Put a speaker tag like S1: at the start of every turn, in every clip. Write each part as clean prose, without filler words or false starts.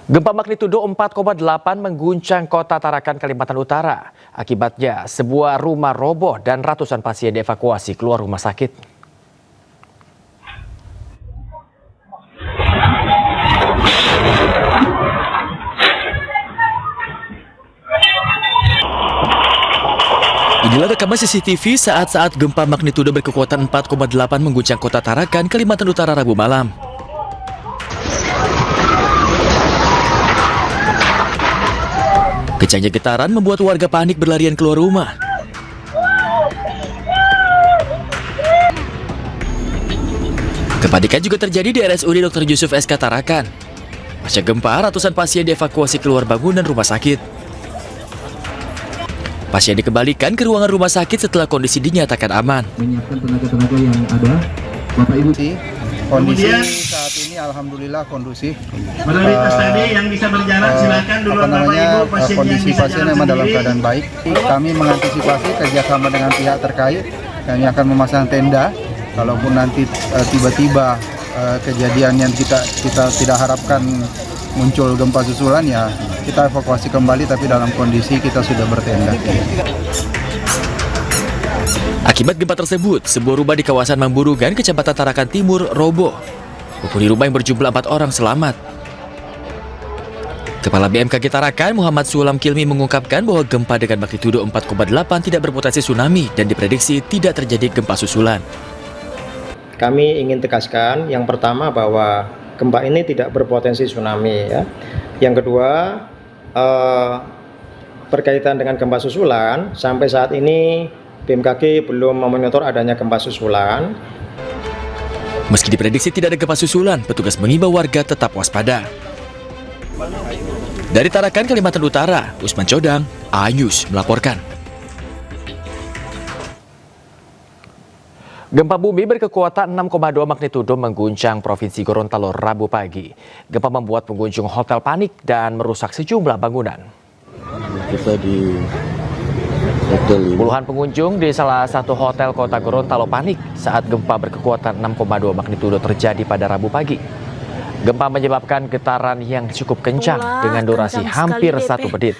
S1: Gempa magnitudo 4,8 mengguncang kota Tarakan, Kalimantan Utara. Akibatnya, sebuah rumah roboh dan ratusan pasien dievakuasi keluar rumah sakit. Inilah rekaman CCTV saat gempa magnitudo berkekuatan 4,8 mengguncang kota Tarakan, Kalimantan Utara Rabu malam. Kencangnya getaran membuat warga panik berlarian keluar rumah. Kepanikan juga terjadi di RSUD Dr. Yusuf SK Tarakan. Pasca gempa, ratusan pasien dievakuasi keluar bangunan rumah sakit. Pasien dikembalikan ke ruangan rumah sakit setelah kondisi dinyatakan aman.
S2: Menyiapkan tenaga-tenaga yang ada, Bapak Ibu.
S3: Kondisi saat ini alhamdulillah kondusif.
S4: Modalitas tadi yang bisa berjalan silakan dulu Bapak Ibu.
S3: Kondisi pasien memang dalam keadaan baik. Kami mengantisipasi kerjasama dengan pihak terkait. Kami akan memasang tenda. Kalaupun nanti tiba-tiba kejadian yang kita tidak harapkan muncul gempa susulan, ya kita evakuasi kembali, tapi dalam kondisi kita sudah bertenda.
S1: Akibat gempa tersebut, sebuah rumah di kawasan Mangburugan, Kecamatan Tarakan Timur, roboh. Penghuni rumah yang berjumlah 4 orang selamat. Kepala BMKG Tarakan, Muhammad Sulam Kilmi mengungkapkan bahwa gempa dengan magnitudo 4,8 tidak berpotensi tsunami dan diprediksi tidak terjadi gempa susulan.
S5: Kami ingin tegaskan yang pertama bahwa gempa ini tidak berpotensi tsunami, ya. Yang kedua, berkaitan dengan gempa susulan, sampai saat ini BMKG belum memonitor adanya gempa susulan.
S1: Meski diprediksi tidak ada gempa susulan, petugas mengimbau warga tetap waspada. Dari Tarakan, Kalimantan Utara, Usman Codang, A-News melaporkan. Gempa bumi berkekuatan 6,2 magnitudo mengguncang Provinsi Gorontalo Rabu pagi. Gempa membuat pengunjung hotel panik dan merusak sejumlah bangunan.
S2: Kita di hotel ini.
S1: Puluhan pengunjung di salah satu hotel kota Gorontalo panik saat gempa berkekuatan 6,2 magnitudo terjadi pada Rabu pagi. Gempa menyebabkan getaran yang cukup kencang dengan durasi hampir 1 menit.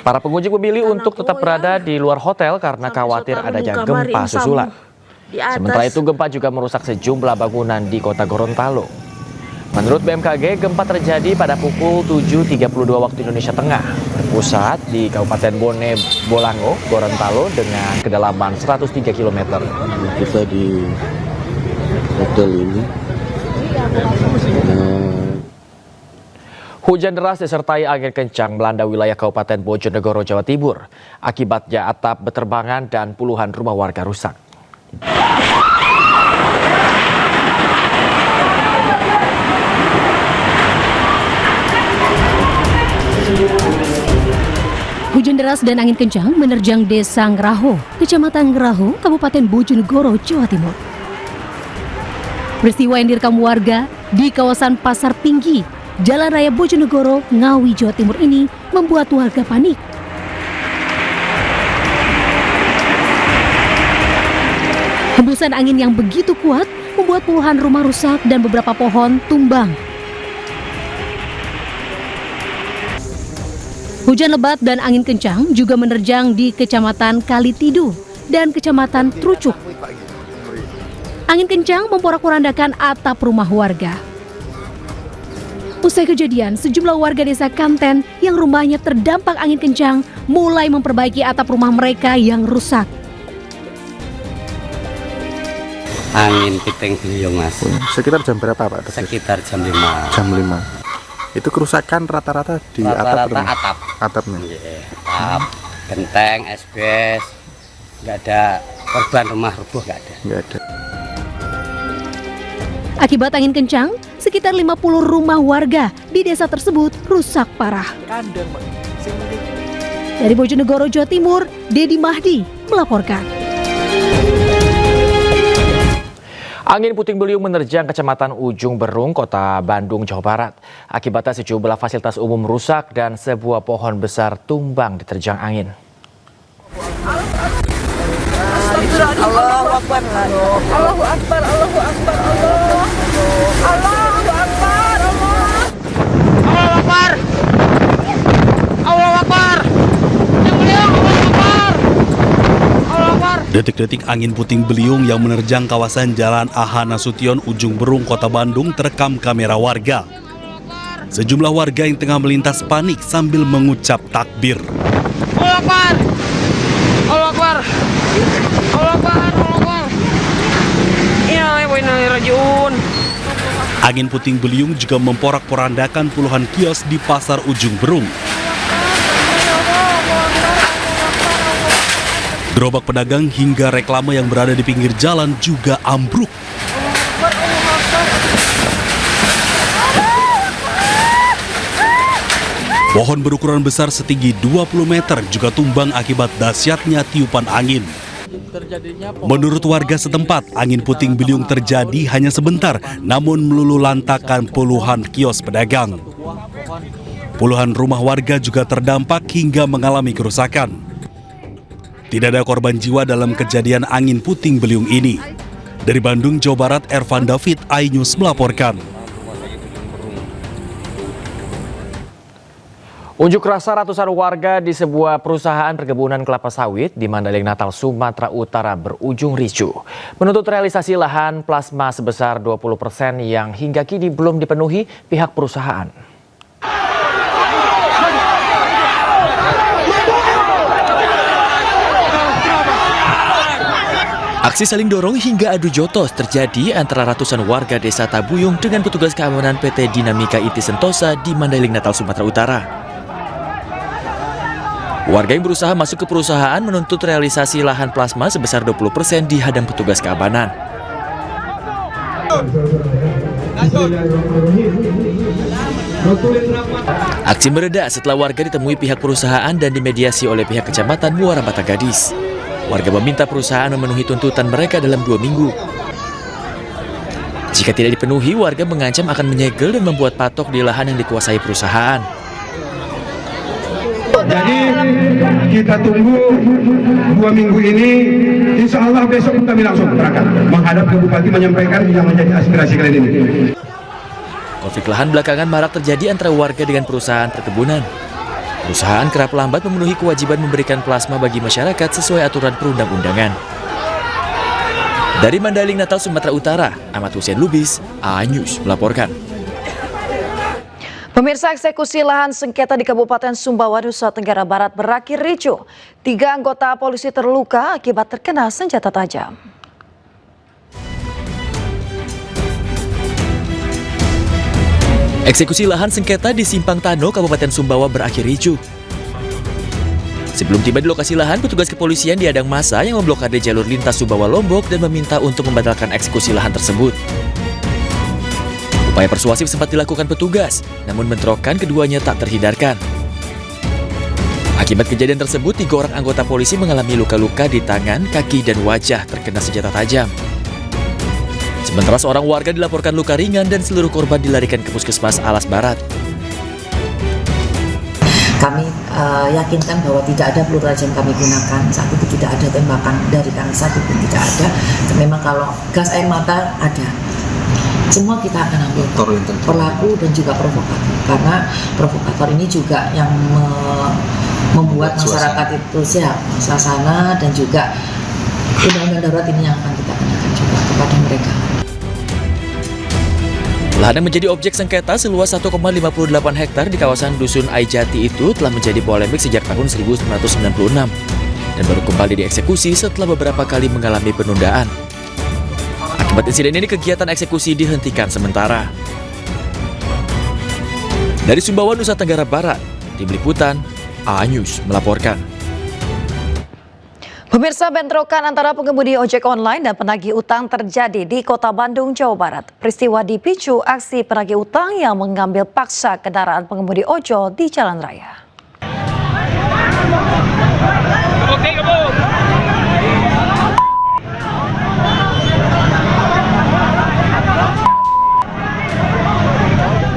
S1: Para pengunjung memilih untuk tetap berada di luar hotel karena khawatir adanya gempa susulan. Sementara itu gempa juga merusak sejumlah bangunan di kota Gorontalo. Menurut BMKG, gempa terjadi pada pukul 7.32 waktu Indonesia Tengah, berpusat di Kabupaten Bone Bolango, Gorontalo dengan kedalaman 103 km.
S2: Kita di hotel ini.
S1: Hujan deras disertai angin kencang melanda wilayah Kabupaten Bojonegoro, Jawa Timur. Akibatnya atap beterbangan dan puluhan rumah warga rusak.
S6: Hujan deras dan angin kencang menerjang Desa Ngraho, Kecamatan Ngraho, Kabupaten Bojonegoro, Jawa Timur. Peristiwa yang direkam warga di kawasan Pasar Tinggi, Jalan Raya Bojonegoro, Ngawi, Jawa Timur ini membuat warga panik. Hembusan angin yang begitu kuat membuat puluhan rumah rusak dan beberapa pohon tumbang. Hujan lebat dan angin kencang juga menerjang di Kecamatan Kalitidu dan Kecamatan Trucuk. Angin kencang memporak-porandakan atap rumah warga. Usai kejadian, sejumlah warga desa Kanten yang rumahnya terdampak angin kencang mulai memperbaiki atap rumah mereka yang rusak.
S7: Angin piting beliung, Mas.
S3: Sekitar jam berapa, Pak?
S7: Sekitar jam 5.
S3: Jam 5. Itu kerusakan rata-rata di
S7: Rata-rata
S3: atap.
S7: atap.
S3: Atapnya.
S7: Atap, genteng, SBS. Nggak ada korban rumah rubuh, nggak ada.
S3: Nggak ada.
S6: Akibat angin kencang, sekitar 50 rumah warga di desa tersebut rusak parah. Dari Bojonegoro, Jawa Timur, Dedi Mahdi melaporkan.
S1: Angin puting beliung menerjang Kecamatan Ujung Berung, Kota Bandung, Jawa Barat. Akibatnya sejumlah fasilitas umum rusak dan sebuah pohon besar tumbang diterjang angin.
S8: Allahu Akbar, Allahu Akbar, Allahu Akbar, Allahu Akbar, Allah.
S9: Detik-detik angin puting beliung yang menerjang kawasan Jalan AH Nasution, Ujung Berung, Kota Bandung terekam kamera warga. Sejumlah warga yang tengah melintas panik sambil mengucap takbir.
S8: Allah Akbar! Allah Akbar! Allah Akbar! Allah Akbar! Innalillahi wa inna ilaihi raji'un.
S9: Angin puting beliung juga memporak-porandakan puluhan kios di Pasar Ujung Berung. Gerobak pedagang hingga reklame yang berada di pinggir jalan juga ambruk. Pohon berukuran besar setinggi 20 meter juga tumbang akibat dahsyatnya tiupan angin. Menurut warga setempat, angin puting beliung terjadi hanya sebentar, namun meluluhlantakkan puluhan kios pedagang. Puluhan rumah warga juga terdampak hingga mengalami kerusakan. Tidak ada korban jiwa dalam kejadian angin puting beliung ini. Dari Bandung, Jawa Barat, Ervan David, iNews melaporkan.
S1: Unjuk rasa ratusan warga di sebuah perusahaan perkebunan kelapa sawit di Mandailing Natal, Sumatera Utara berujung ricuh. Menuntut realisasi lahan plasma sebesar 20% yang hingga kini belum dipenuhi pihak perusahaan. Aksi saling dorong hingga adu jotos terjadi antara ratusan warga desa Tabuyung dengan petugas keamanan PT Dinamika IT Sentosa di Mandailing Natal, Sumatera Utara. Warga yang berusaha masuk ke perusahaan menuntut realisasi lahan plasma sebesar 20% dihadang petugas keamanan. Aksi mereda setelah warga ditemui pihak perusahaan dan dimediasi oleh pihak Kecamatan Muara Bata Gadis. Warga meminta perusahaan memenuhi tuntutan mereka dalam 2 minggu. Jika tidak dipenuhi, warga mengancam akan menyegel dan membuat patok di lahan yang dikuasai perusahaan.
S10: Jadi kita tunggu 2 minggu ini, insya Allah besok kami langsung berangkat menghadap ke Bupati menyampaikan yang menjadi aspirasi kalian ini.
S1: Konflik lahan belakangan marak terjadi antara warga dengan perusahaan perkebunan. Perusahaan kerap lambat memenuhi kewajiban memberikan plasma bagi masyarakat sesuai aturan perundang-undangan. Dari Mandailing Natal, Sumatera Utara, Ahmad Hussein Lubis, iNews melaporkan.
S11: Pemirsa, eksekusi lahan sengketa di Kabupaten Sumbawa, Nusa Tenggara Barat berakhir ricuh. 3 anggota polisi terluka akibat terkena senjata tajam.
S1: Eksekusi lahan sengketa di Simpang Tano, Kabupaten Sumbawa berakhir ricuh. Sebelum tiba di lokasi lahan, petugas kepolisian dihadang massa yang memblokade jalur lintas Sumbawa Lombok dan meminta untuk membatalkan eksekusi lahan tersebut. Upaya persuasif sempat dilakukan petugas, namun bentrokan keduanya tak terhindarkan. Akibat kejadian tersebut, 3 orang anggota polisi mengalami luka-luka di tangan, kaki, dan wajah terkena senjata tajam. Sementara seorang warga dilaporkan luka ringan dan seluruh korban dilarikan ke Puskesmas Alas Barat.
S12: Kami yakinkan bahwa tidak ada peluru tajam kami gunakan, saat itu tidak ada tembakan dari kami, satu pun tidak ada. Memang kalau gas air mata ada. Semua kita akan ambil pelaku dan juga provokator, karena provokator ini juga yang membuat masyarakat itu siap suasana, dan juga undang-undang darurat ini yang akan kita kenakan juga kepada mereka.
S1: Lahan yang menjadi objek sengketa seluas 1,58 hektar di kawasan Dusun Aijati itu telah menjadi polemik sejak tahun 1996 dan baru kembali dieksekusi setelah beberapa kali mengalami penundaan. Akibat insiden ini, kegiatan eksekusi dihentikan sementara. Dari Sumbawa, Nusa Tenggara Barat, Tim Liputan, iNews melaporkan.
S11: Pemirsa, bentrokan antara pengemudi ojek online dan penagih utang terjadi di Kota Bandung, Jawa Barat. Peristiwa dipicu aksi penagih utang yang mengambil paksa kendaraan pengemudi ojol di jalan raya.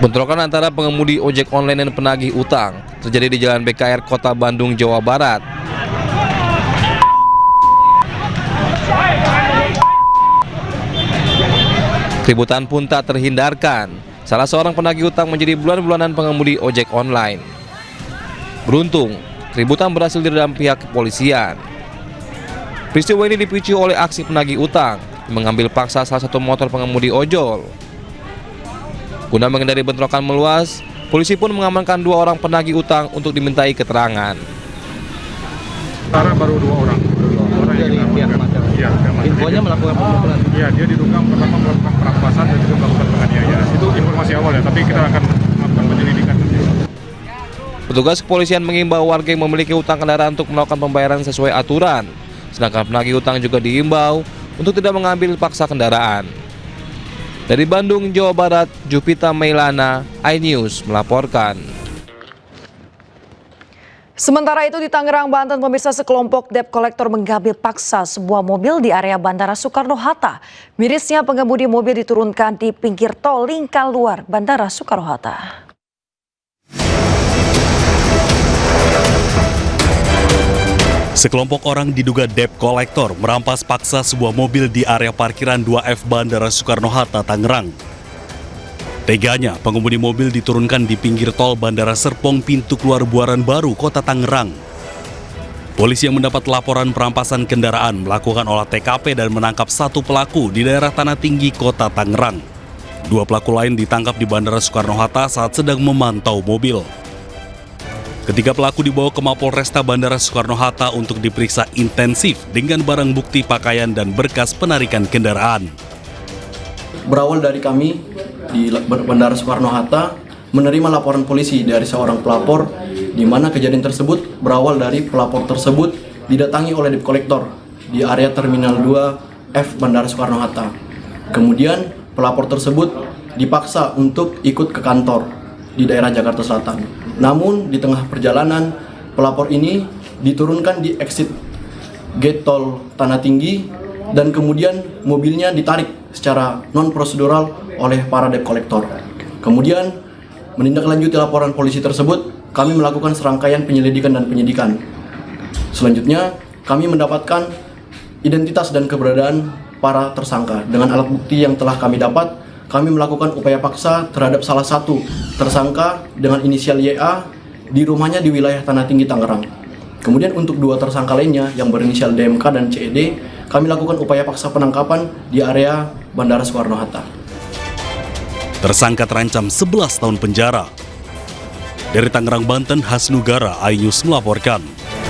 S13: Bentrokan antara pengemudi ojek online dan penagih utang terjadi di Jalan BKR Kota Bandung, Jawa Barat. Keributan pun tak terhindarkan. Salah seorang penagih utang menjadi bulan-bulanan pengemudi ojek online. Beruntung, keributan berhasil diredam pihak kepolisian. Peristiwa ini dipicu oleh aksi penagih utang yang mengambil paksa salah satu motor pengemudi ojol. Guna menghindari bentrokan meluas, polisi pun mengamankan 2 orang penagih utang untuk dimintai keterangan.
S10: Sekarang baru 2 orang. Dari pihak Matel. Iya, infonya melakukan pemukulan. Iya, dia diduga pertama melakukan perampasan dan juga melakukan penganiayaan. Itu informasi awal ya, tapi kita akan melakukan penyelidikan.
S13: Petugas kepolisian mengimbau warga yang memiliki utang kendaraan untuk melakukan pembayaran sesuai aturan. Sedangkan penagih utang juga diimbau untuk tidak mengambil paksa kendaraan. Dari Bandung, Jawa Barat, Jupita Mailana, iNews melaporkan.
S11: Sementara itu di Tangerang, Banten, pemirsa, sekelompok debt collector mengambil paksa sebuah mobil di area Bandara Soekarno-Hatta. Mirisnya pengemudi mobil diturunkan di pinggir tol Lingkar Luar Bandara Soekarno-Hatta.
S9: Sekelompok orang diduga debt collector merampas paksa sebuah mobil di area parkiran 2F Bandara Soekarno-Hatta, Tangerang. Teganya, pengemudi mobil diturunkan di pinggir tol Bandara Serpong pintu keluar Buaran Baru, Kota Tangerang. Polisi yang mendapat laporan perampasan kendaraan melakukan olah TKP dan menangkap 1 pelaku di daerah Tanah Tinggi, Kota Tangerang. 2 pelaku lain ditangkap di Bandara Soekarno-Hatta saat sedang memantau mobil. Ketiga pelaku dibawa ke Mapolresta Bandara Soekarno-Hatta untuk diperiksa intensif dengan barang bukti pakaian dan berkas penarikan kendaraan.
S14: Berawal dari kami di Bandara Soekarno-Hatta menerima laporan polisi dari seorang pelapor di mana kejadian tersebut berawal dari pelapor tersebut didatangi oleh debt collector di area Terminal 2F Bandara Soekarno-Hatta. Kemudian pelapor tersebut dipaksa untuk ikut ke kantor di daerah Jakarta Selatan. Namun di tengah perjalanan pelapor ini diturunkan di exit gate tol Tanah Tinggi dan kemudian mobilnya ditarik secara non-prosedural oleh para debt collector. Kemudian menindaklanjuti laporan polisi tersebut, kami melakukan serangkaian penyelidikan dan penyidikan. Selanjutnya, kami mendapatkan identitas dan keberadaan para tersangka. Dengan alat bukti yang telah kami dapat, kami melakukan upaya paksa terhadap salah satu tersangka dengan inisial YA di rumahnya di wilayah Tanah Tinggi, Tangerang. Kemudian untuk 2 tersangka lainnya yang berinisial DMK dan CED, kami lakukan upaya paksa penangkapan di area Bandara Soekarno-Hatta.
S9: Tersangka terancam 11 tahun penjara. Dari Tangerang, Banten, Hasnugara, iNews melaporkan.